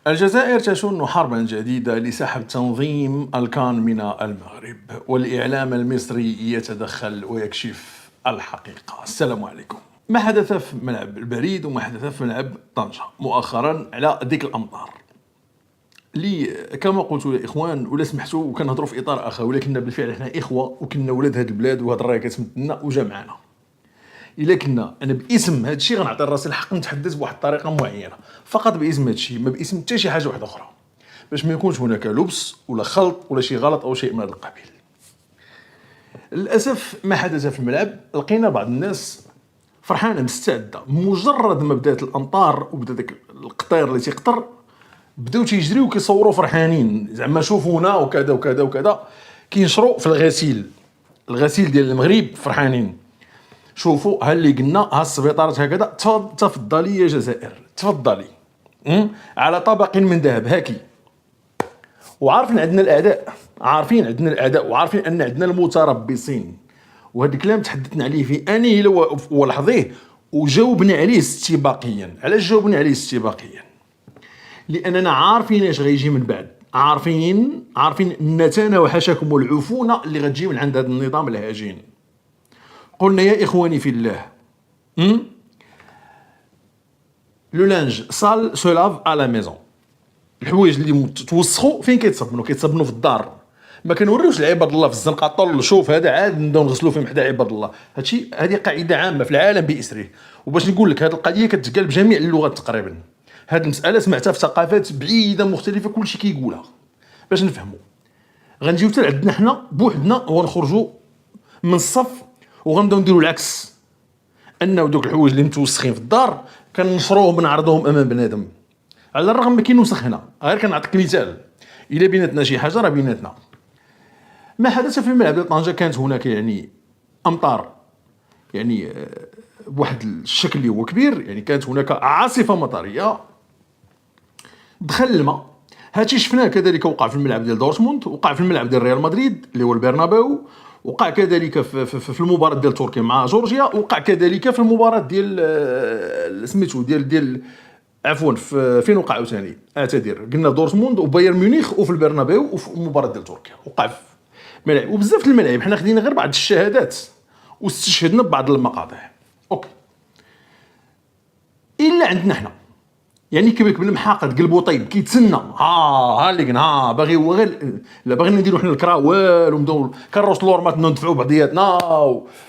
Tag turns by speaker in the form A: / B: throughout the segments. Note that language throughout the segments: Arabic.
A: الجزائر تشن حربا جديدة لسحب تنظيم الكان من المغرب، والإعلام المصري يتدخل ويكشف الحقيقة. السلام عليكم. ما حدث في ملعب البريد وما حدث في ملعب طنجة مؤخرا على ديك الأمطار لي كما قلت يا إخوان، ولا سمحتوا وكنهضروا في إطار أخوي، ولكن بالفعل احنا إخوة وكنا ولاد هاد البلاد وهاد الراية كتمدنا وجا معنا. إلا كنا أنا باسم هذا الشيء غنعطي راسي الحق نتحدث بواحد الطريقة معينة فقط باسم هذا الشيء، ما باسم حتى شي حاجة واحدة أخرى، باش ما يكونش هناك لبس ولا خلط ولا شي غلط أو شيء من هذا القبيل. للأسف ما حدث في الملعب، لقينا بعض الناس فرحانة مستعدة، مجرد ما بدات الأمطار وبدا داك القطير اللي تيقطر بداو تيجريو كيصوروا فرحانين، زعما شوفونا وكذا وكذا وكذا، كينشروا في الغسيل ديال المغرب فرحانين. شوفوا ها اللي قلنا، ها السبيطارات هكذا، تفضلي يا جزائر تفضلي على طبق من ذهب هاكي. وعارفين عندنا الاعداء، وعارفين ان عندنا المتربصين، وهذا الكلام تحدثنا عليه في انه ولحظيه وجاوبنا عليه استباقيا. علاش جاوبنا عليه استباقيا؟ لاننا عارفين اش غيجي من بعد، عارفين النتانه وحشكم العفونه اللي غتجي من عند هذا النظام الهجين. قلنا يا إخواني في الله، لو لانج سال سو لاف à la maison. الحوايج اللي توسخوا فين كيتصبنوا في الدار، ما كنوريوش لعباد الله في الزنقه طل شوف هذا عاد نبداو نغسلوا فيه حدا عباد الله. هذه قاعده عامه في العالم باسره. وباش نقول لك هذه القضيه كتقال بجميع اللغات تقريبا. هذه المساله سمعتها في ثقافات بعيده مختلفه كلشي كيقولها باش نفهموا. غنجيو حتى عندنا حنا بوحدنا ونخرجوا من الصف وغنبداو نديروا العكس، انه دوك الحوايج اللي متوسخين في الدار كنشروهم ونعرضوهم امام بنادم، على الرغم ما كاين وسخ هنا. غير كنعطيك مثال، الا بيناتنا شي حاجه راه بيناتنا. ما حدث في الملعب ديال طنجة كانت هناك يعني امطار يعني بواحد الشكل اللي هو كبير، يعني كانت هناك عاصفه مطريه دخل الماء. هادشي شفناه كذلك وقع في الملعب ديال دورتموند، وقع في الملعب ديال ريال مدريد اللي هو البرنابيو، وقع كذلك في المباراة ديال تركيا مع جورجيا، وقع كذلك في المباراة ديال سميتو ديال عفوا فين وقعوا ثاني اعتذر، قلنا دورتموند وبايرن ميونخ وفي البرنابيو وفي المباراة ديال تركيا وقع في ملاعب وبزاف د الملاعب. حنا خدينا غير بعض الشهادات واستشهدنا ببعض المقاطع. اوكي، الا عندنا حنا يعني كيف بالمحاقد قلبو طيب كيتسنى ها اللي قلنا باغي هو غير لا باغيين نديرو حنا الكراوال ونبداو كنروس لورمات ندفعوا بعضياتنا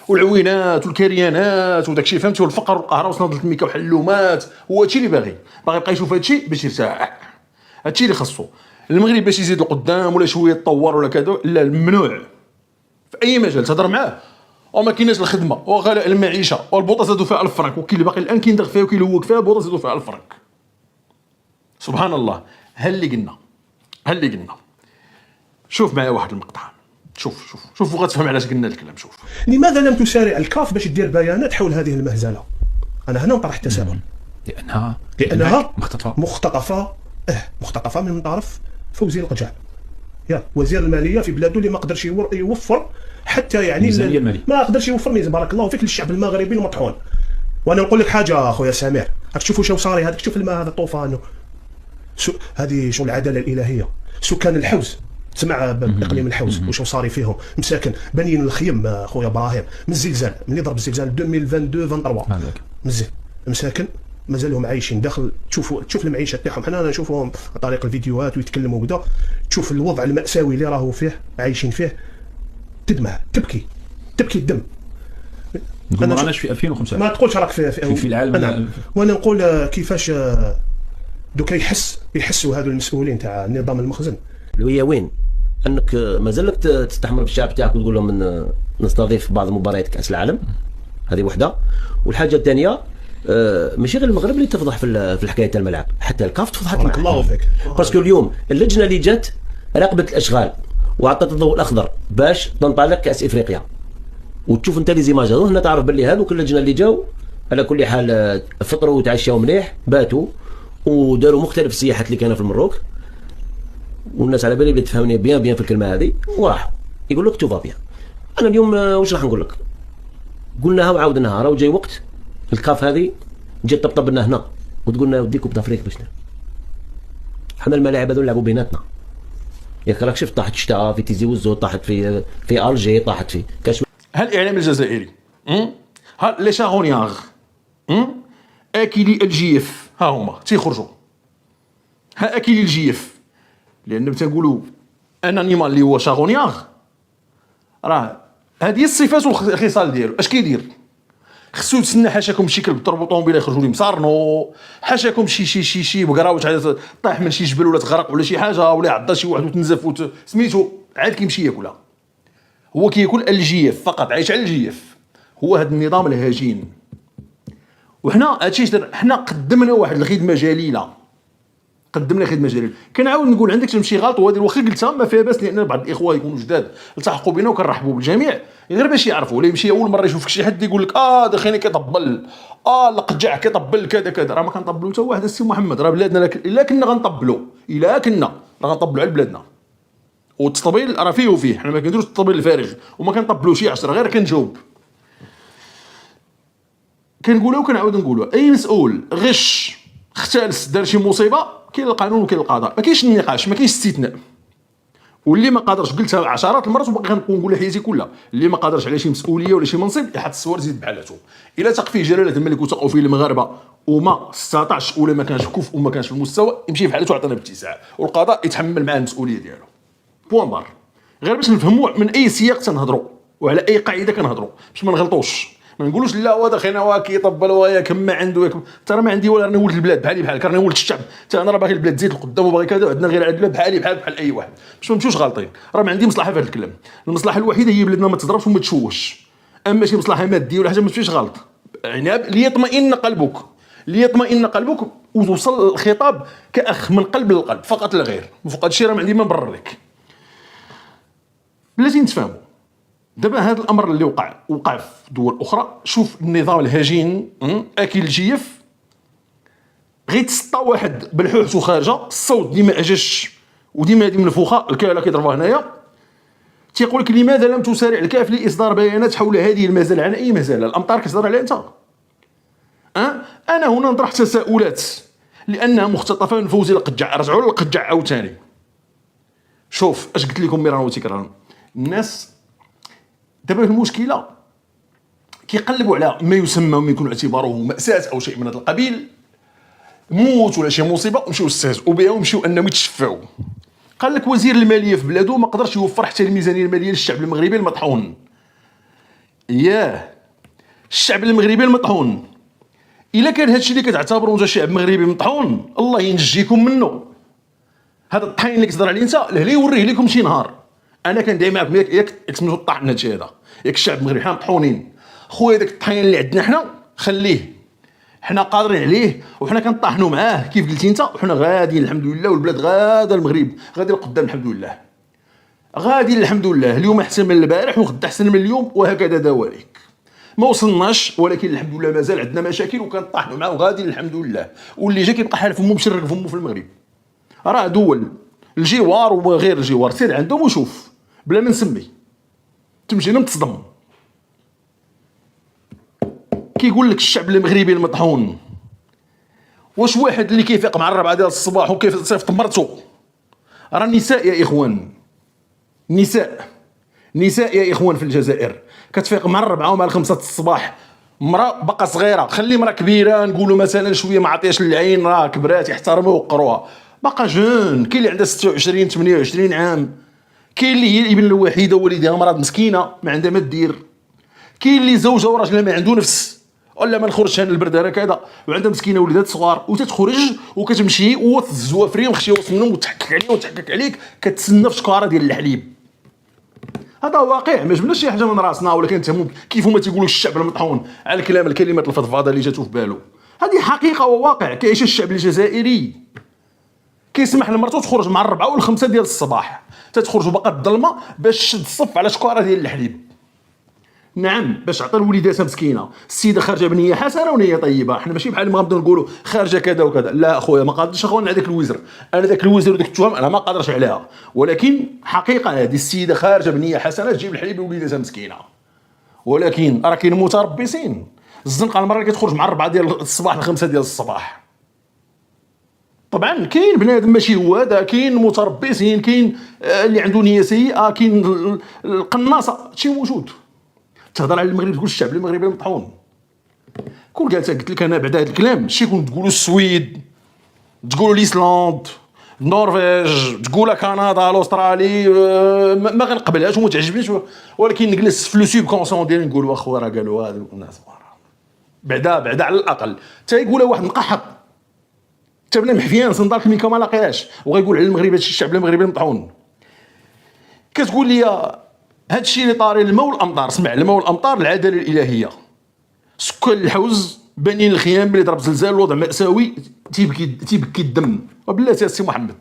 A: والعوينات والكريانات وداكشي فهمتي، والفقر والقهر وصنادله الميكا وحلومات. هو هادشي اللي باغي يبقى يشوف هادشي باش يرتاح. هادشي اللي خاصو المغرب باش يزيد لقدام ولا شويه يتطور ولا كذا. لا، الممنوع في اي مجال تهضر معاه وما كايناش الخدمه وغلاء المعيشه والبوطه زادوا فيها 1000 فرنك، وكاين اللي باقي الان كيندغ فيها وكيلوق فيها البوطه زادوا فيها 1000 فرنك. سبحان الله. هل اللي قلنا شوف معايا واحد المقطع، شوف وغتفهم علاش قلنا الكلام. شوف
B: لماذا لم تسارع الكاف باش دير بيانات حول هذه المهزله؟ انا هنا نطرح التساؤل. لانها مختطفه من طرف فوزي القجع، يا وزير الماليه في بلاده اللي ما قدرش يوفر حتى يعني ما قدرش يوفر ميزان. بارك الله فيك للشعب المغربي المطحون. وانا نقول لك حاجه اخويا سمير، راك تشوفوا شو صاري هذاك، شوف الماء هذا طوفان، هذه شو العداله الالهيه. سكان الحوز تسمع باقليم الحوز وشو صاري فيهم، مساكن بنين الخيم اخويا ابراهيم من الزلزال، ملي ضرب الزلزال 2022 23 مزيان مساكن مازالهم عايشين داخل. تشوف المعيشه تاعهم، حنا نشوفوهم عن طريق الفيديوهات ويتكلموا بدا، تشوف الوضع المأساوي اللي راهو فيه عايشين فيه، تدمع تبكي الدم.
C: نقول ما راناش في 2005
B: ما تقولش راك في العالم. أنا وانا نقول كيفاش دوكا يحسوا هذو المسؤولين تاع نظام المخزن.
D: هي وين انك مازالك تستحمر بالشعب تاعك وتقول لهم نستضيف بعض مباريات كاس العالم، هذه وحده. والحاجه الثانيه ماشي غير المغرب اللي تفضح في الحكايه تاع الملعب، حتى الكاف تفضحك.
B: بارك الله فيك.
D: باسكو اليوم اللجنه اللي جات راقبت الاشغال وعطت الضوء الاخضر باش تنطلق كاس افريقيا، وتشوف انت لي زيماج هذو هنا تعرف باللي هذوك اللجنه اللي جاو على كل حال فطروا وتعشاو مليح، باتوا وداروا مختلف السياحات اللي كانوا في المروك، والناس على بالي تفهمني بيان في الكلمه هذه، وراحوا يقول لك توفا بيان. انا اليوم واش راح نقول لك؟ قلناها وعاودناها، راه جاي وقت الكاف هذه جات طبطب لنا هنا وتقول لنا وديكم بافريك باش حنا الملاعب هذو نلعبوا بيناتنا. ياك راك شفت طاحت شتا في تيزي وزو، طاحت في الجي، طاحت في كاش.
A: ها الاعلام الجزائري، ها لي شاغونياغ، اكلي الجيف، ها هما تيخرجوا، ها اكلي الجيف، لان تنقولوا ان انيمال اللي هو شاغونياغ راه هذه الصفات والخصال ديالو. اش كيدير؟ خصو يتسنى حاشاكم شي كلب ضربوا طوموبيله يخرجوا لي مصارنو، حاشاكم شي بقراوش طايح من شي جبل ولا تغرق ولا شي حاجه ولا عضا شي واحد وتنزف سميتو عاد كيمشي ياكلها. هو كياكل الجيف فقط، عايش على الجيف. هو هذا النظام الهجين. وحنا هادشي حنا قدمنا واحد الخدمه جليله، كنعاود نقول عندك تمشي غلط، وهذه واخا قلتها ما فيها باس، لان بعض الاخوه يكونوا جداد التحقوا بنا وكنرحبوا بالجميع غير باش يعرفوا، ولا يمشي اول مره يشوفك شي حد يقول لك دخيني كيطبل، القجع كيطبل كذا كذا، راه ما كنطبلوا حتى واحد السي محمد. راه بلادنا الا كنا غنطبلوا، راه غنطبلوا على بلادنا. والتطبيل راه فيه وفيه، حنا ما كنديروش التطبيل الفارغ وما كنطبلوش شي 10، غير كنجاوب. كنقولوا وكنعاود نقولوا، اي مسؤول غش اختلس دار شي مصيبه كاين القانون وكاين القضاء، ما كاينش النقاش، ما كاينش استثناء. واللي ما قادرش، قلتها عشرات المرات وباقي غنبقى نقولها حياتي كلها، اللي ما قادرش على شي مسؤوليه ولا شي منصب يحط الصور زيد بحالاتو. الا تق فيه جلاله الملك وتقوا فيه المغاربه وما استطاعش ولا ما كانش كفء وما كانش في المستوى، يمشي بحالاتو عطينا باتساع، والقضاء يتحمل معاه المسؤوليه ديالو. بوان بار. غير باش نفهموا من اي سياق تنهضروا وعلى اي قاعده كنهضروا باش ما نغلطوش، ما نقولوش لا هو داخلنا هو كيطبل ويا كما عنده ترى ما عندي ولا راني ولد البلاد بحالي بحالك، راني ولد الشعب، حتى انا راه باغي البلاد تزيد لقدام وباغي كذا، وعندنا غير البلاد بحالي بحال اي واحد، باش ما نمشيوش غالطين. راه ما عندي مصلحه في هذا الكلام، المصلحه الوحيده هي بلادنا ما تضربش وما تشوهش، اما شي مصلحه ماديه ولا حاجه ما تمشيش غلط. عناب ليطمئن قلبك وتوصل الخطاب كاخ من قلب للقلب فقط لا غير، وفوق هذا الشيء راه ما عندي ما نبرر لك. بلاتي نتفاهموا. دابا هذا الامر اللي وقع في دول اخرى، شوف النظام الهجين اكل الجيف، غير تسطى واحد بالحوحت وخارجه الصوت ديما اجاش وديما هذه منفوخه، الكاله كيضربوها هنايا، تيقول لك لماذا لم تسارع الكاف لاصدار بيانات حول هذه المزال عن اي مزال؟ الامطار كتصدر عليها انت. انا هنا نطرح تساؤلات لانها مختطفه من فوزي القجع. رجعوا للقجع عاوتاني. شوف اش قلت لكم مرارا وتكرارا، الناس دابا المشكله كيقلبوا على ما يسمى وما يكون اعتباره مأساة او شيء من هذا القبيل، موت ولا شي مصيبه، ومشيو يستهزئوا بها ومشيو انهم يتشفاو. قال لك وزير الماليه في بلادو ما قدرش يوفر حتى الميزانيه الماليه للشعب المغربي المطحون. الشعب المغربي المطحون، الا كان هادشي اللي كتعتبروا انت شعب مغربي مطحون، الله ينجيكم منه. هذا الطحين اللي كتهضر عليه انت لهلا يوريه لكم شي نهار. انا كندعي معاكم ياك تسميتو الطحن هادشي هذا، ياك الشعب المغربي حنا مطحونين خويا. داك الطحين اللي عندنا حنا خليه، حنا قادرين عليه وحنا كنطحنوا معاه كيف قلتي انت، وحنا غاديين الحمد لله، والبلاد غاده، المغرب غادي لقدام الحمد لله، غادي الحمد لله. اليوم احسن من البارح وغدا احسن من اليوم، وهكذا دواليك. ما وصلناش ولكن الحمد لله مازال عندنا مشاكل وكنطحنوا معاه وغادي الحمد لله. واللي جا كيبقى حال فمو مشرق فمو في المغرب. راه دول الجوار وغير الجوار سير عندهم وشوف بلا ما نسمي، تمشي لهم تصدم. كيقول لك الشعب المغربي المطحون. واش واحد اللي كيفيق مع 4 ديال الصباح وكيف تصيفط مرته؟ راه النساء يا اخوان، نساء يا اخوان في الجزائر كتفيق مع 4 ومع 5 الصباح، مرا باقا صغيره، خلي مرا كبيره نقولوا مثلا شويه ما عطياش العين، راه كبرات يحترموا ويوقروها، باقا جون. كاين اللي عندها 26 28 عام، كاين اللي هي ابن الوحيده ووالدها مرض مسكينه ما عندها ما دير، كاين اللي زوجها وراجلها ما عنده نفس، ولا ما نخرجش انا البرد انا كذا، وعندها مسكينه وليدات صغار، وتتخرج وكتمشي والزوافرين مخشيوص منهم وتحكك عليه وتحكك عليك، كتسنى في شكاره ديال الحليب. هذا واقع، ما جبناش شي حاجه من راسنا ولا كنتهموا كيف هما تيقولوا الشعب المطحون على الكلام الكلمات الفضفاضه اللي جاتو في بالو. هذه حقيقه وواقع كيعيش الشعب الجزائري. كيسمح لمرته تخرج مع 4 و5 ديال الصباح، تتخرج باقا الظلمه باش تشد الصف على شكاره ديال الحليب. نعم، باش عطى الوليدات مسكينه. السيده خارجه بنيه حسنه ونيه طيبه، حنا ماشي بحال ما غنبداو نقولوا خارجه كذا وكذا. لا اخويا، ما قادرش اخويا على داك الوزر، انا داك الوزر وديك التهم انا ما قادرش عليها، ولكن حقيقه هذه السيده خارجه بنيه حسنه تجيب الحليب لوليداتها مسكينه. ولكن راه كاين متربصين، الزنقه المره اللي كتخرج مع 4 ديال الصباح ل5 ديال الصباح. طبعا كاين بنادم ماشي هو هذا، كاين متربصين، كاين اللي عنده نيه سيئه، كاين القناصه، هادشي موجود. تهضر على المغرب تقول الشعب المغربي مطحون. كون قلت لك انا بعد هذا الكلام شي كون تقولوا السويد، تقولوا الايسلاند، النرويج، تقولها كندا، الاسترالي، ما غنقبلهاش وما تعجبنيش، ولكن نجلس في لو سوب كونسون ديالي نقول واخا راه قالوا هذا الناس بعدا على الاقل حتى يقولها واحد مقحط حتى بلا محفيان صندالك الميكا ما لاقيهاش وغيقول على المغرب هادشي الشعب المغربي مطحون. كتقول لي هادشي اللي طاري الماء والامطار، سمع الماء والامطار العداله الالهيه. سكان الحوز بانين الخيام اللي ضرب زلزال الوضع مأساوي تيبكي الدم وبالله يا سي محمد.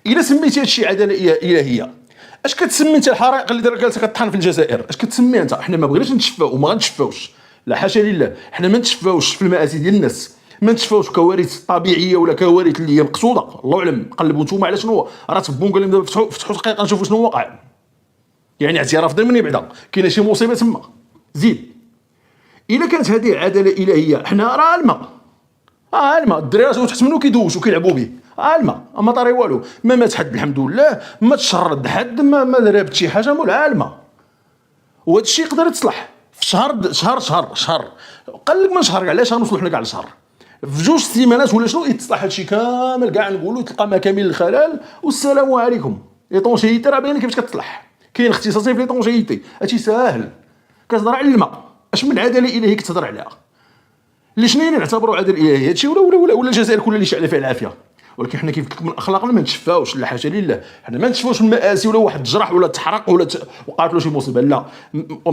A: الا سميتي هادشي عداله الهيه اش كتسمي انت الحرائق اللي جالسه كطحن في الجزائر؟ اش كتسمي انت؟ حنا ما بغيناش نتشفاو وما غنتشفاوش، لا حاشا لله، حنا ما نتشفاوش في المآسي ديال الناس، ما نتشفاوش كوارث طبيعيه ولا كوارث اللي هي مقصوده. الله اعلم، قلبوا نتوما على شنو راه تبون قال لهم فتحوا دقيقه نشوفوا شنو واقع، يعني اعتراف مني بعدا كاينه شي مصيبه تما. زيد الا كانت هذه عداله الهيه، حنا راه الماء الدراري راه تحت منو كيدوشوا كيلعبوا به، الماء ما طاري والو، ما مات حد الحمد لله، ما تشرد حد، ما ضربت شي حاجه، مول الماء. وهذا الشيء يقدر يتصلح في شهر قال لك من شهر، علاش غنوصلوا حنا كاع لشهر؟ في 2 سيمانات ولا شنو يتصلح هادشي كامل كاع، نقولوا تلقى مكامن الخلل والسلام عليكم. ليطونشيتي راه باينه كيفاش كتصلح، كاين اختصاصي في ليطونشيتي، هادشي ساهل. كتهضر على الماء، اش من عداله الهيه كتهضر عليها؟ اللي شنو نعتبروا عداله الهيه هادشي ولا الجزائر كلها اللي شعل فيها العافيه. ولكن حنا كيف من اخلاقنا ما نتشفاوش، لا حاشا لله، حنا ما نتشفاوش المآسي ولا واحد تجرح ولا تحرق ولا وقعت له شي مصيبه، لا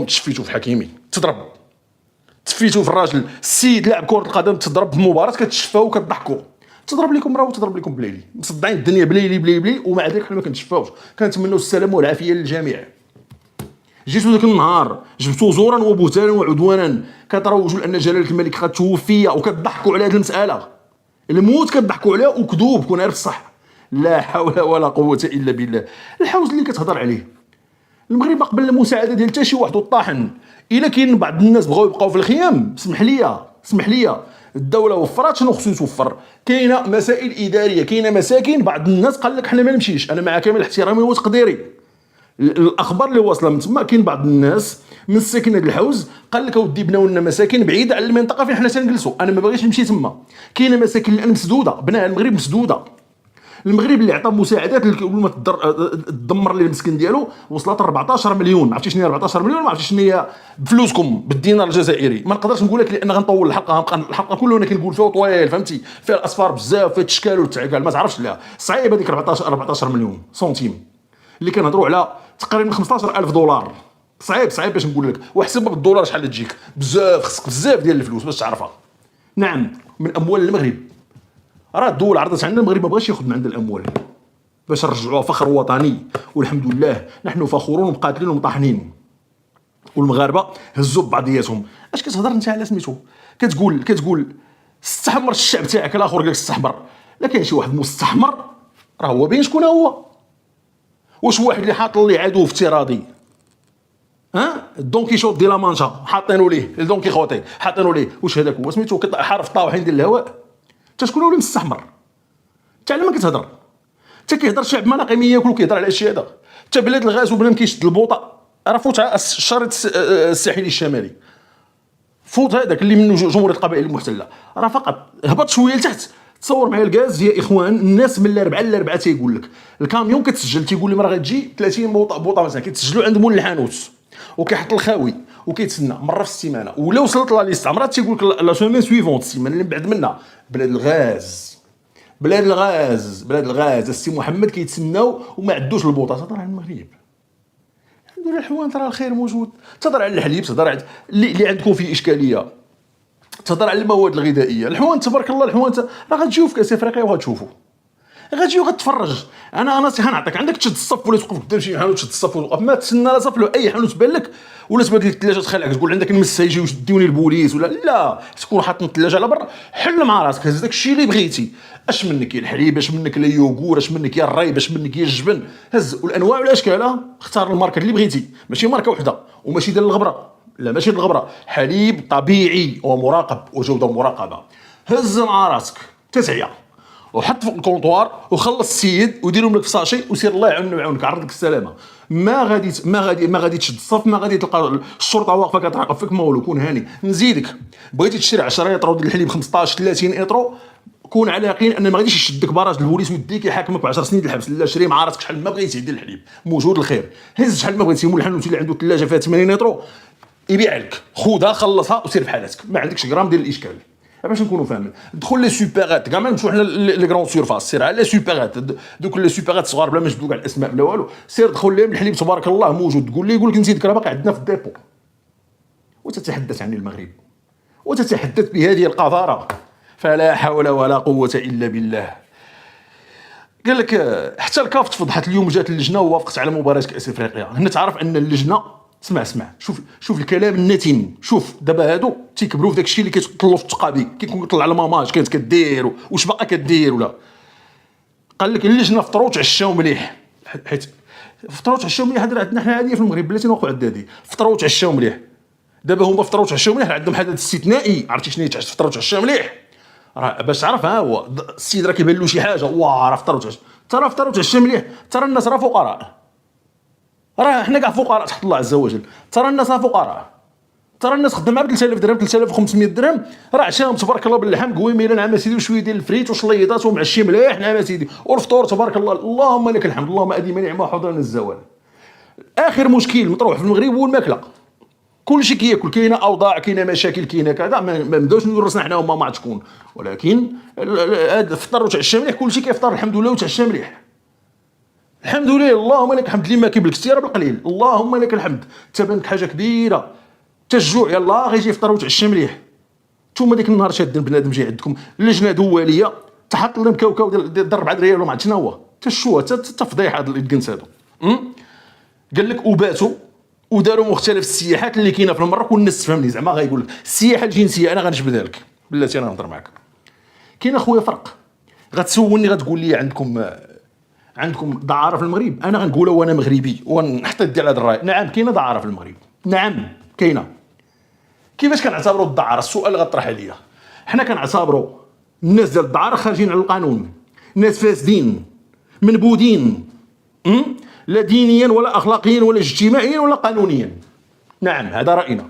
A: تشفيتو في حكيمي تضرب، تفيتو في الراجل، السيد لاعب كره القدم تضرب في مباراه كتشفاو وكتضحكوا، تضرب لكم بليلي، مصدعين الدنيا بليلي ومع ذلك حنا ما كنتشفاوش. كنتمنوا السلام والعافيه للجميع. جيتو ذاك النهار جبتو زورا وبهتانا وعدوانا كتروجوا لان جلاله الملك قد توفي وكتضحكوا على هذه المساله، الموت كتضحكوا عليه وكذوب، كون عارف الصح. لا حول ولا قوه الا بالله. الحوز اللي كتهضر عليه المغرب ما قبل المساعده ديال حتى شي واحد والطاحن. الا كاين بعض الناس بغاو يبقاو في الخيام، اسمح لي الدوله وفرات شنو خصو يتوفر. كاينه مسائل اداريه، كاينه مساكن بعض الناس قال لك حنا ما نمشيش. انا مع كامل احترامي وتقديري، الاخبار اللي واصله من تما كاين بعض الناس من ساكنه الحوز قال لك اودي بناو لنا مساكن بعيده على المنطقه فين حنا تنجلسوا. انا ما باغيش نمشي تما، كاينه مساكن الان مسدوده، بناها المغرب مسدوده. المغرب اللي عطى مساعدات قبل ما تدمر لي المسكن ديالو وصلت 14 مليون. ما عرفتش شنو هي 14 مليون، ما عرفتش شنو هي بفلوسكم بالدينار الجزائري. ما نقدرش نقول لك لان غنطول الحلقه كلها انا كنقول فيها طويل، فهمتي، فيها الاصفار بزاف، فيها التشكال والتعقال، ما تعرفش. لا صعيب هذيك 14 مليون سنتيم اللي كنهضروا على تقريبا 15,000 دولار. صعيب باش نقول لك، وحسب بالدولار شحال تجيك، بزاف، خصك بزاف ديال الفلوس باش تعرفها. نعم، من اموال المغرب. راه الدول عرضت عندنا، المغرب ما بغاش ياخذ من عند الاموال باش نرجعوها فخر وطني، والحمد لله نحن فخورون ومقاتلين ومطاحنين. والمغاربه هزوا ببعضياتهم. اش كتهضر انت على سميتو؟ كتقول استحمر الشعب تاعك، الاخر قال لك استحمر. لا كاين شي واحد مستحمر راه هو باين شكون هو. واش واحد اللي حاط لي عدو افتراضي، الدونكيشوط ديال لا مانشا حاطينو ليه، الدونكي خوتي حاطينو ليه، واش هذاك هو سميتو حرف طاوحين ديال الهواء؟ انت شكون هو اللي مستحمر؟ انت على ما كتهضر؟ انت كيهضر شعب مناقي ياكل وكيهضر على هادشي هذا. انت بلاد الغاز وبنادم كيشد البوطه، راه فوت الشريط الساحلي الشمالي، فوت هذاك اللي منه جمهوريه القبائل المحتله، راه فقط هبط شويه لتحت. تصور معايا الغاز يا اخوان، الناس من الاربعه للاربعه تيقول لك الكاميون كتسجل، تيقول لي راه غتجي 30 بوطه مثلا، كيتسجلوا عند مول الحانوت وكيحط الخاوي وكيتسنى مره في السيمانه. ولا وصلت لا ليست عمرات تيقول لك لا سومين سويفونت، السيمانه اللي بعد منها بلاد الغاز السي محمد كيتسناو وما عندوش البوطه. تهضر على المغرب، الحمد لله الحوان ترى الخير موجود. تهضر على الحليب، تهضر على اللي عندكم فيه اشكاليه، تهضر على المواد الغذائيه. الحوان تبارك الله، الحوان راه غتجيو في كاس افريقيا وغتشوفوا، غتجيو غتفرج. انا نصيحه نعطيك، عندك تشد الصف ولا توقف قدام شي حانوت تشد الصف وتوقف، ما تسنى لا صف له اي حانوت بان لك، ولا تبان ديك الثلاجه تخلعك تقول عندك نمسها يجيو يديوني البوليس ولا لا، تكون حاطط الثلاجه على برا، حل مع راسك، هز داك الشيء اللي بغيتي. اش منك يا الحليب، اش منك يا اليوغور، اش منك يا الريب، اش منك يا الجبن، هز. والانواع والاشكال، اختار الماركه اللي بغيتي، ماشي ماركه وحده وماشي ديال الغبره، لا ماشي ديال الغبره، حليب طبيعي ومراقب وجوده مراقبه. هز مع راسك تسعيه وحط فوق الكونطوار وخلص السيد وديرهم لك في ساشي وسير الله يعاون ويعاونك عرض لك السلامه. ما غادي تشد الصف، ما غادي تلقى الشرطه واقفه كتراقب فيك، ما والو. كون هاني. نزيدك بغيتي تشري 10 اطرو ديال الحليب 15 30 اطرو، كون على يقين ان ما غاديش يشدك براج البوليس ويديك يحاكمك ب 10 سنين الحبس. لا، شري مع راسك شحال ما بغيتي ديال الحليب، موجود الخير. هز شحال ما بغيتي. مول الحانوت اللي عنده ثلاجه فيها 80 اطرو يبيع لك، خذها خلصها وسير بحالاتك، ما عندكش غرام ديال الاشكال. باش نكونوا فاهمين. دخل لي سوبيرات كاع، ما نمشيو حنا لي غرون سيرفاس، سير على لي سوبيرات، دوك لي سوبيرات صغار بلا ما نجبدوا كاع الاسماء بلا والو، سير دخل لهم الحليب تبارك الله موجود. تقول لك نزيدك راه باقي عندنا في الديبو. وتتحدث عن المغرب وتتحدث بهذه القذاره، فلا حول ولا قوه الا بالله. قال لك حتى الكاف تفضحت اليوم، جات اللجنه ووافقت على مباراه كاس افريقيا. هنا تعرف ان اللجنه، اسمع شوف الكلام النتن. شوف دابا هادو تيكبروا في داك الشيء اللي كيطلوا في التقابي، كيكون كيطلع على ماماج كانت كدير واش باقا كدير ولا. قال لك اللجنه فطروا تعشاو مليح، حيت فطروا تعشاو مليح. هذه عندنا حنا عاديه في المغرب بلاتي نوقعوا عدادي، فطروا تعشاو مليح. دابا هما فطروا تعشاو مليح، عندهم حدث استثنائي. عرفتي شنو هي فطروا تعشاو مليح؟ راه باش تعرف، ها هو السيد راه كيبان له شي حاجه، واه راه فطروا تعشاو. ترى فطروا تعشاو مليح، ترى الناس راه فقراء، راه حنا كاع فقراء تحت الله عز وجل. ترى الناس فقراء، ترى الناس خدامه ب 3000 درهم 3500 درهم، راه عشاهم تبارك الله باللحم قويميله نعم سيدي، وشويه ديال الفريت وشليطات ومعشي مليح نعم سيدي، والفطور تبارك الله. اللهم لك الحمد، اللهم اديم نعمه حضرنا الزوال. اخر مشكل مطروح في المغرب هو الماكله. كلشي كياكل، كاينه اوضاع، كاينه مشاكل، كاينه كذا، ما نبداوش ندرسنا حنا وما عاد شكون، ولكن هذا فطر وتعشى مليح. كلشي كيفطر الحمد لله وتعشى مليح، الحمد لله. اللهم لك الحمد. اللي ما كيبلك السياره بالقليل، اللهم لك الحمد. تبانك حاجه كبيره، تجوع يلاه غيجي يفطر وتعشى مليح. نتوما ديك النهار شادين بنادم جاي عندكم لجنه دوليه تحط لهم كاوكاو ديال 4 ريال وما عرفت شنو هو، تشوه تفضيحه هاد الكنس هادو. قال لك وباتوا وداروا مختلف السياحات اللي كاينه في المغرب. والناس تفهمني زعما غايقول لك السياحه الجنسيه، انا غنجبدها لك بلاتي، انا نهضر معاك. كاين اخويا فرق. غتسولني غتقول لي عندكم دعاره في المغرب، انا غنقولها وانا مغربي ونحط يدي على هذا الراي. نعم كاينه دعاره في المغرب، نعم كاينه. كيفاش كنعتبروا الدعاره؟ السؤال اللي غطرح عليا. حنا كنعتبروا الناس ديال الدعاره خارجين على القانون، ناس فاسدين منبوذين، لا دينيا ولا اخلاقيا ولا اجتماعيا ولا قانونيا. نعم هذا راينا.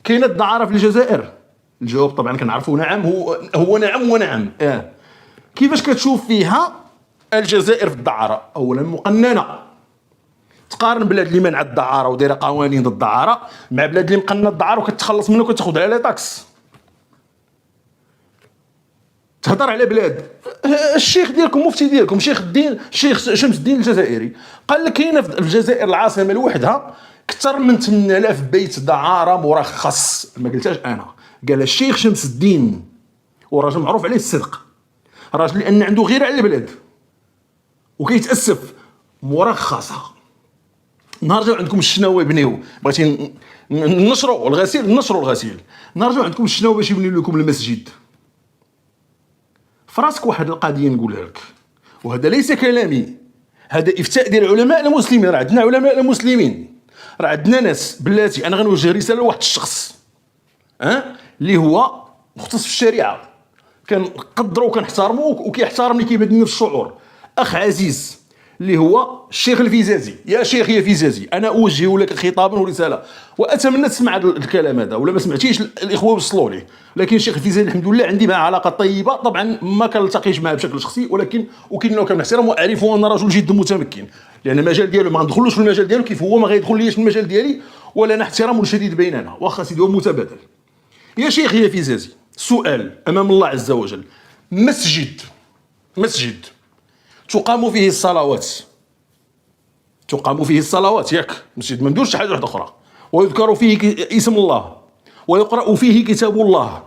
A: كاينه الدعاره في الجزائر؟ الجواب طبعا كنعرفوا نعم، هو نعم ونعم. كيفاش كتشوف فيها الجزائر في الدعاره؟ اولا مقننه. تقارن بلاد اللي منع الدعاره ودايره قوانين ضد الدعاره مع بلاد اللي مقننه الدعاره وكتخلص منه وكتاخذ عليها تاكس. تهضر على بلاد الشيخ ديالكم مفتي ديالكم شيخ شمس الدين الجزائري قال لك كاينه في الجزائر العاصمه لوحدها اكثر من 8000 بيت دعاره مرخص. ما قلتهاش انا، قال الشيخ شمس الدين، وراجل معروف عليه الصدق، راجل لان عنده غيره على البلاد وكيتاسف مرخصه. نهار جاو عندكم الشناوي بنيو، بغيتي نشروا الغسيل، نهار جاو عندكم الشناوي باش يبنيو لكم المسجد. فراسك واحد القضيه نقولها لك، وهذا ليس كلامي، هذا افتاء ديال العلماء المسلمين. راه عندنا علماء المسلمين، راه عندنا ناس بلاتي. انا غنوجه رساله لواحد الشخص اللي هو مختص في الشريعه، كنقدروا وكنحترموه وكيحترمني كيف بدني في الشعور. اخ عزيز اللي هو الشيخ الفيزازي. يا شيخ يا فيزازي، انا اوجه لك خطابا ورساله، واتمنى تسمع هذا الكلام هذا، ولا ما سمعتيش الاخوه وصلوا ليه. لكن الشيخ الفيزازي الحمد لله عندي معه علاقه طيبه، طبعا ما كنلتقيش معه بشكل شخصي، ولكن وكاين كنحترم واعرفه ان رجل جد متمكن، لان المجال ديالو ما ندخلوش في المجال ديالو كيف هو ما غيدخل ليش في المجال ديالي، ولا انا احترام شديد بيننا، واخا سيدي هو متبادل. يا شيخ يا فيزازي، سؤال امام الله عز وجل، مسجد تقام فيه الصلوات، ياك مسجد ما نديروش حاجه واحده اخرى، ويذكر فيه اسم الله، ويقرأ فيه كتاب الله،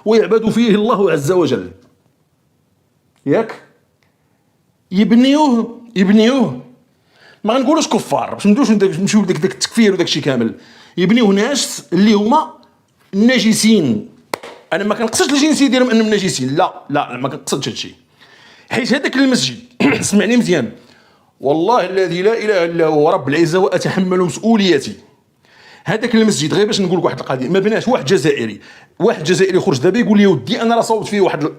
A: ويعبد فيه الله عز وجل، ياك يبنيوه ما غنقولوش كفار باش نمشيو لداك التكفير وداك الشيء كامل. يبنيوه ناس اللي هما ناجسين. انا ما كنقصدش الجنسيه ديالهم انهم ناجسين، لا ما كنقصدش هادشي، حيت هذاك المسجد اسمعني مزيان، والله الذي لا اله الا هو رب العزه واتحمل مسؤوليتي. هذاك المسجد غير باش نقول لك واحد القضيه، ما بناش واحد جزائري خرج دابا يقول لي ودي انا راه صوبت فيه واحد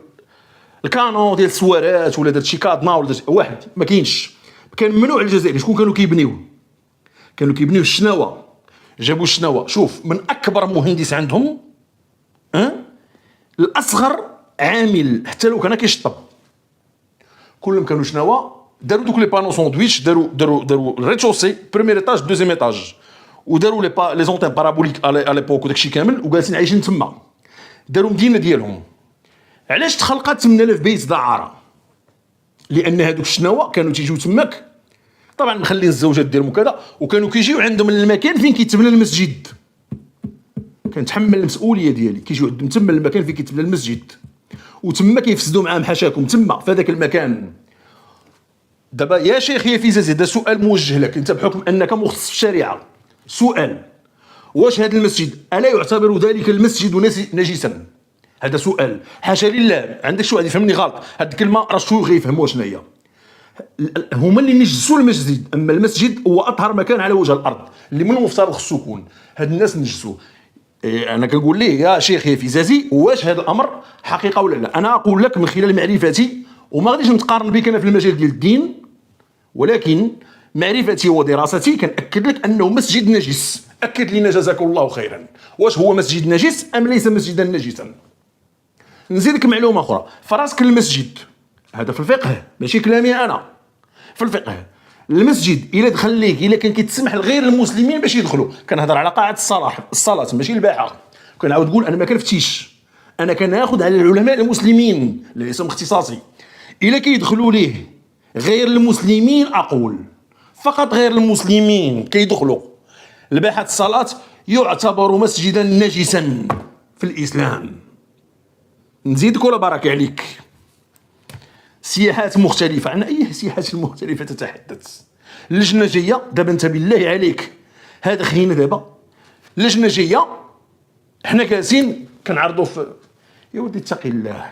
A: الكانون ديال السوارات ولا درت شي كادنا ولا درت واحد ما كاينش. كان ممنوع الجزائر. شكون كانوا كيبنيوه؟ كانوا كيبنيوه الشناوه. جابوا الشناوه. شوف من اكبر مهندس عندهم الاصغر عامل حتى لو كان كيشطب كلهم كانوا شناوه. داروا دوك لي بانو ساندويتش. داروا الريتشوسي بريمير ايطاج دوزيام ايطاج وداروا لي زونتين بارابوليك على ليبوك وداكشي كامل وجالسين عايشين تما. داروا مدينه ديالهم. علاش تخلقات 8000 بيت دعاره؟ لان هذوك الشناوه كانوا تيجيو تماك طبعا مخلين الزوجات ديالهم كذا وكانوا كيجيو عندهم المكان فين كيتبنى المسجد. كنتحمل المسؤوليه ديالي. كيجيو عندهم تما المكان فين كيتبنى المسجد وتما كيفسدوا معاهم حاشاكم تما في هذاك المكان. دابا يا شيخ يا فيزازي هذا سؤال موجه لك انت بحكم انك مختص في الشريعه. سؤال: واش هذا المسجد الا يعتبر ذلك المسجد نجسا؟ هذا سؤال. حاشا لله. عندك شي واحد يفهمني غلط. هذه الكلمه راه شو غيفهموها شنو هي. هما اللي نجسوا المسجد. اما المسجد هو اطهر مكان على وجه الارض اللي من المفترض خصو يكون. هاد الناس نجسوه. انا كنقول ليه يا شيخ يا فيزازي واش هذا الامر حقيقه ولا لا؟ انا اقول لك من خلال معرفتي وما غاديش نتقارن بك انا في المجال ديال الدين ولكن معرفتي ودراستي كنأكد لك انه مسجد نجس. اكد لنا جزاك الله خيرا. واش هو مسجد نجس ام ليس مسجدا نجسا؟ نزيدك معلومه اخرى. فراسك المسجد هذا في الفقه ماشي كلامي انا. في الفقه المسجد الا دخل ليك الا كان كيتسمح لغير المسلمين باش يدخلوا. كنهضر على قاعه الصلاه ماشي الباحه. كنعاود نقول انا ما كنفتيش. انا كناخذ على العلماء المسلمين اللي ليس اختصاصي. الا كيدخلوا ليه غير المسلمين اقول فقط غير المسلمين كيدخلوا لباحه الصلاه يعتبر مسجدا نجسا في الاسلام. نزيدك ولا بركة عليك. سياحات مختلفة. عن أي سياحات مختلفة تتحدث؟ اللجنة جاية دابا أنت بالله عليك هذا خلينا دابا اللجنة جاية حنا جالسين كنعرضوا في يا ودي اتقي الله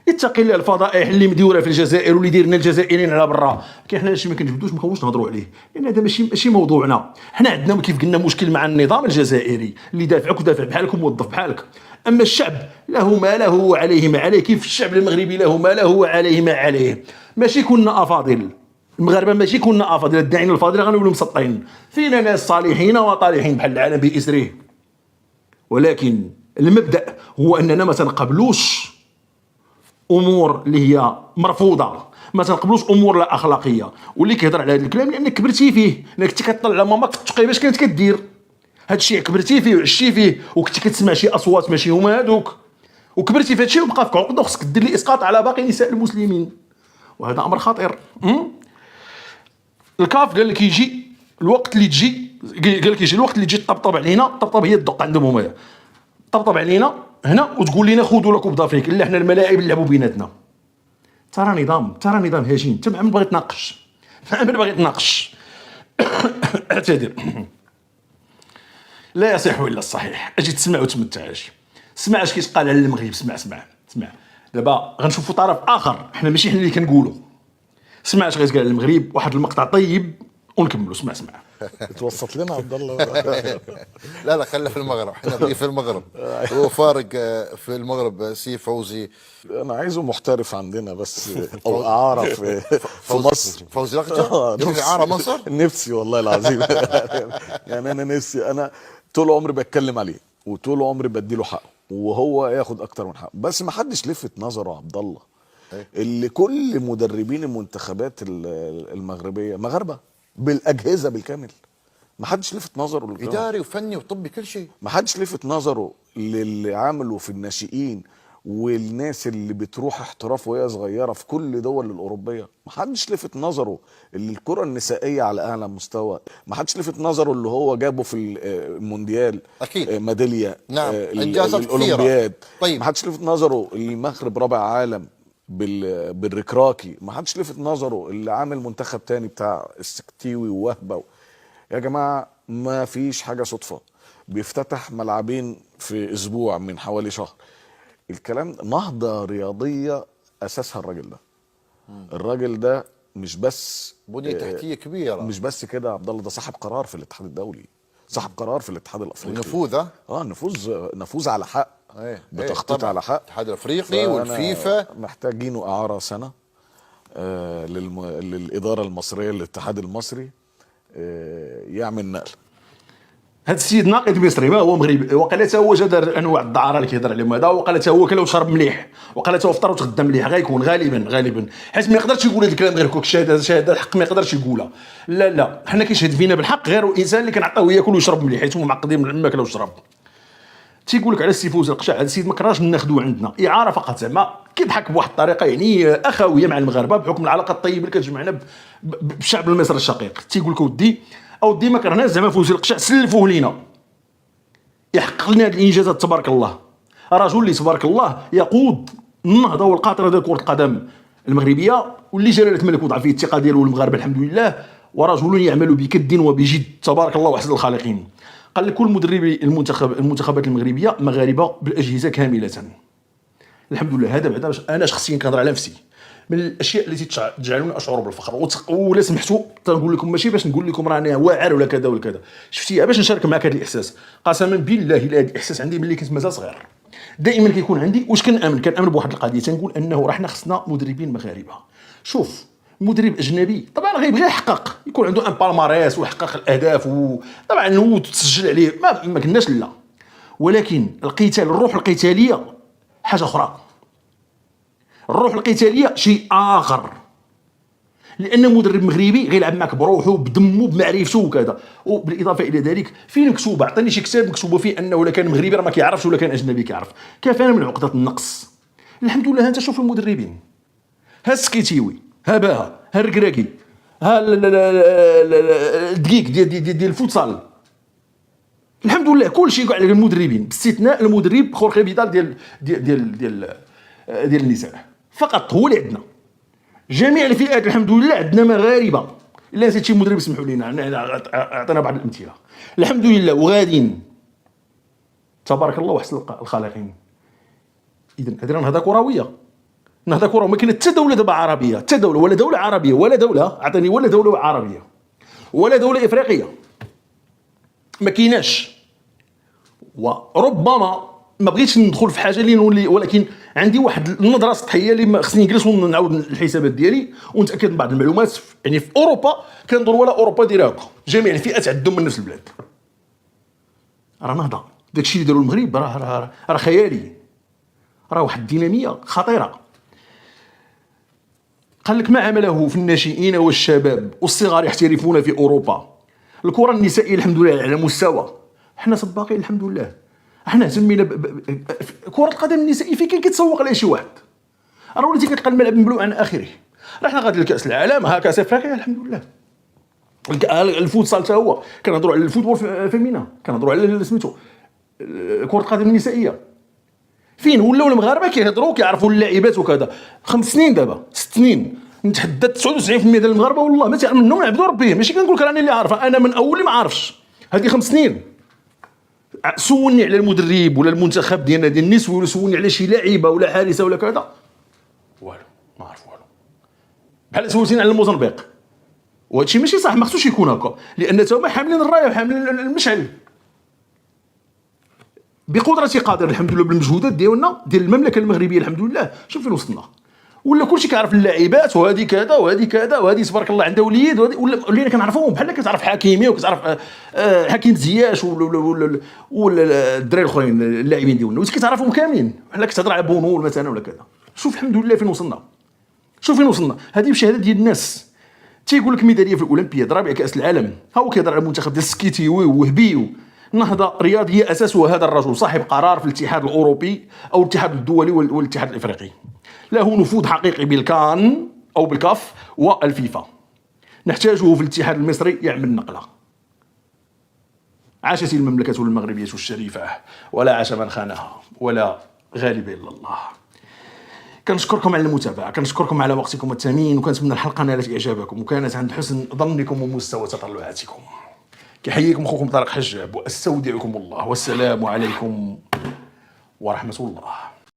A: اتقي الله. الفضائح اللي مديوره في الجزائر واللي ديرنا الجزائريين على برا كاين. حنا هادشي ما كنجبدوش ما كنبغوش نهضروا عليه لان هذا ماشي موضوعنا. حنا عندنا كيف قلنا مشكل مع النظام الجزائري اللي دافعك ودافع بحالك وموظف بحالك. اما الشعب له ما له وعليه ما عليه. كيف الشعب المغربي له ما له وعليه ما عليه. ماشي كنا افاضل المغاربه ماشي كنا افاضل. الداعين الفاضل غنولوا مسطين. فينا ناس صالحين وطالحين بحال العالم باسره. ولكن المبدا هو اننا ما تنقبلوش امور اللي هي مرفوضه. ما تنقبلوش امور لا اخلاقيه. واللي كيهضر على هذا الكلام لانك كبرتي فيه. لانك كنتي كطلع ماماك في التقي باش كانت كدير هاد الشيء. كبرتي فيه وعشتي فيه وكنتي كتسمع شي اصوات ماشي هما هادوك وكبرتي في هاد الشيء وبقى فيك عقده وخصك دير لي اسقاط على باقي نساء المسلمين وهذا امر خطير. الكاف قال لك يجي الوقت اللي تجي قال لك يجي الوقت اللي تجي تطبطب علينا. طبطب هي الدق عندهم هما. طبطب علينا هنا وتقول لنا خذوا لكم بضافريك الا حنا الملاعب نلعبوا بيناتنا. ترى نظام هجين. انت معمر باغي تناقش. اعتذر. لا يصح الا الصحيح. اجي تسمع وتمتع. اجي اسمع اش كيتقال على المغرب. اسمع دابا غنشوفوا طرف اخر. حنا ماشي حنا اللي كنقولوا. اسمع اش غيتقال على المغرب. واحد المقطع طيب ونكملوا. اسمع
E: توسط لنا عبد الله. لا خلينا في المغرب. احنا في المغرب. هو فارق في المغرب سي فوزي.
F: انا عايزه محترف عندنا بس او اعاره في مصر.
E: فوزي لقجه اعاره مصر.
F: نفسي والله العظيم. يعني انا نفسي. انا طول عمري بتكلم عليه وطول عمري بديله حقه وهو ياخد اكتر من حقه. بس ما حدش لفت نظره عبد الله اللي كل مدربين المنتخبات المغربيه مغاربه بالاجهزه بالكامل. ما حدش لفت نظره
E: اداري وفني وطبي كل شيء.
F: ما حدش لفت نظره للي عمله في الناشئين والناس اللي بتروح احتراف وهي صغيره في كل دول الاوروبيه. ما حدش لفت نظره اللي الكره النسائيه على اعلى مستوى. ما حدش لفت نظره اللي هو جابه في المونديال
E: اكيد
F: ميداليه.
E: نعم انجازات
F: الاولمبياد.
E: طيب
F: ما حدش لفت نظره اللي المغرب رابع عالم بالركراكي. ما حدش لفت نظره اللي عامل منتخب تاني بتاع السكتيوي ووهبه. يا جماعه ما فيش حاجه صدفه. بيفتتح ملعبين في اسبوع من حوالي شهر. الكلام نهضه رياضيه اساسها الراجل ده. الراجل ده مش بس
E: بنيه تحتيه كبيره.
F: مش بس كده يا عبد الله. ده صاحب قرار في الاتحاد الدولي. صاحب قرار في الاتحاد الافريقي.
E: نفوذ
F: نفوذ على حق. بتخطيط على حق.
E: الاتحاد الافريقي والفيفا
F: محتاجينه اعاره سنه للاداره المصريه للاتحاد المصري يعمل نقل.
A: هذا السيد ناقد مصري ما هو مغربي، وقال حتى هو جا دار انواع الدعاره اللي كيهضر عليهم هذا، وقال حتى هو كلا وشرب مليح، وقال حتى هو فطر وتغدى مليح، غيكون غالبا حيت ما يقدرش يقول هذا الكلام غير كوك شهاده الحق ما يقدرش يقولها. لا حنا كيشهد فينا بالحق غير الانسان اللي كنعطيوه ياكل ويشرب مليح، حيت هما معقدين من الماكله والشرب. تيقول لك على السي فوز القشع هذا السيد ما كرهناش ناخذوه عندنا اعاره فقط، زعما كيضحك بواحد الطريقه يعني اخويه مع المغاربه بحكم العلاقه الطيبه اللي كتجمعنا بالشعب المصري الشقيق. تيقول لك اودي ما كرهناش زعما فوز القشع سلفوه لينا يحقق لنا هذه الانجازات تبارك الله. رجل اللي تبارك الله يقود النهضه والقاطره ديال كره القدم المغربيه، واللي جلاله الملك وضع فيه الثقه ديالو المغاربه الحمد لله، ورجل يعمل بكد وبجد تبارك الله واحسن الخالقين. قال لك كل مدربي المنتخبات المغربيه مغاربه بالاجهزه كامله الحمد لله. هذا بعدا باش انا شخصيا كنهضر على نفسي من الاشياء التي تجعلني اشعر بالفخر. ولا سمحتوا تنقول لكم ماشي باش نقول لكم راني واعر ولا كذا ولا كذا، شفتي باش نشارك معك هذا الاحساس. قسما بالله الا هذا الاحساس عندي ملي كنت مازال صغير دائما كيكون عندي. واش كنامن بواحد القضيه، تنقول انه راه حنا خصنا مدربين مغاربه. شوف مدرب اجنبي طبعا غيبغي يحقق يكون عنده ان بالماريس ويحقق الاهداف وطبعا هو تسجل عليه ما قلناش لا، ولكن القتال الروح القتاليه حاجه اخرى. الروح القتاليه شيء اخر، لان مدرب مغربي غيلعب معك بروحه بدمه بمعرفته وكذا. وبالاضافه الى ذلك فين مكتوبه، عطيني شي كتاب مكتوبه فيه انه ولا كان مغربي راه ما كيعرفش ولا كان اجنبي كيعرف. كفانا من عقده النقص. الحمد لله انت شوف المدربين، ها السكيتيوي، ها باها، ها الركراكي، ها الدقيق ديال الفوتسال، الحمد لله كل شيء كاع على المدربين باستثناء المدرب خورخي فيدال ديال النساء فقط هو اللي عندنا. جميع الفئات الحمد لله عندنا مغاربه، الا نسيت شي مدرب اسمحوا لينا اعطينا بعض الامثله الحمد لله وغاديين تبارك الله واحسن الخالقين. اذا هذه نهضه كرويه، نهضه كرويه. ما كاين حتى دوله دابا عربيه، حتى دوله ولا دوله عربيه ولا دوله عطيني ولا دوله عربيه ولا دوله افريقيه ما كايناش. وربما ما بغيتش ندخل في حاجه اللي نولي، ولكن عندي واحد النظره سطحيه اللي خصني نجلس ونعاود الحسابات ديالي ونتاكد من بعض المعلومات. يعني في اوروبا كندور ولا اوروبا دايره هكا، جميع الفئات عندهم من نفس البلاد. راه نهضه داكشي اللي داروا المغرب راه خيالي، راه واحد الديناميه خطيره. قال لك ما عمله في الناشئين والشباب والصغار يحترفون في اوروبا. الكره النسائيه الحمد لله على مستوى، حنا سباقين الحمد لله. احنا اهتمينا كره القدم النسائيه فين كاين كيتسوق لها شي واحد، راه وليتي كتلقى الملعب مملوء عن اخره. راه حنا غادي لكاس العالم، ها كاس افريقيا الحمد لله. الفوتسال حتى هو كنهضروا على الفوتبول فيمينا، كنهضروا على سميتو كره القدم النسائيه. فين ولاو المغاربه كيهضروا كيعرفوا اللاعبات وكذا. 5 سنين دابا 6 سنين نتحدى 99% ديال المغاربه والله ما تعرف منهم عبدوا ربهم. ماشي كنقول لك راني اللي عارفه، انا من اول اللي ما عارفش. هذه 5 سنين سولني على المدرب ولا المنتخب ديالنا ديال النسوي، ولا سولني على شي لاعيبه ولا حارسه ولا كذا، والو ما عرف والو. بحال سولتيني على الموزمبيق، وهادشي ماشي صح، ما خصوش يكون هكا، لان تا هما حاملين الرايه وحاملين المشعل بقدرة قادر الحمد لله بالمجهودات ديالنا ديال المملكه المغربيه الحمد لله. شوف فين وصلنا، ولا كلشي كيعرف اللاعبات وهذه كذا وهذه كذا وهذه تبارك الله عندها وليد ولينا كنعرفوهم بحال كتعرف حكيمي وكتعرف حكيم زياش ولا الدراري الاخرين اللاعبين ديالنا وكتعرفهم كاملين بحال كتهضر على بونول مثلا ولا كذا. شوف الحمد لله فين وصلنا، شوف فين وصلنا. هذه بشهاده ديال الناس. تيقول لك ميداليه في الاولمبياد، رابع كاس العالم، ها هو كيهضر على المنتخب ديال السكيتيوي ووهبي. نهضه رياضيه اساسها هذا الرجل صاحب قرار في الاتحاد الاوروبي او الاتحاد الدولي والاتحاد الافريقي، له نفوذ حقيقي بالكان او بالكاف والفيفا. نحتاجه في الاتحاد المصري يعمل نقله. عاشت المملكه المغربيه الشريفه ولا عاش من خانها ولا غالب الا الله. كنشكركم على المتابعه، كنشكركم على وقتكم الثمين، وكنتمنى الحلقه نالت اعجابكم وكانت عند حسن ظنكم ومستوى تطلعاتكم. كيحييكم اخوكم طارق حجاب، واستودعكم الله، والسلام عليكم ورحمه الله.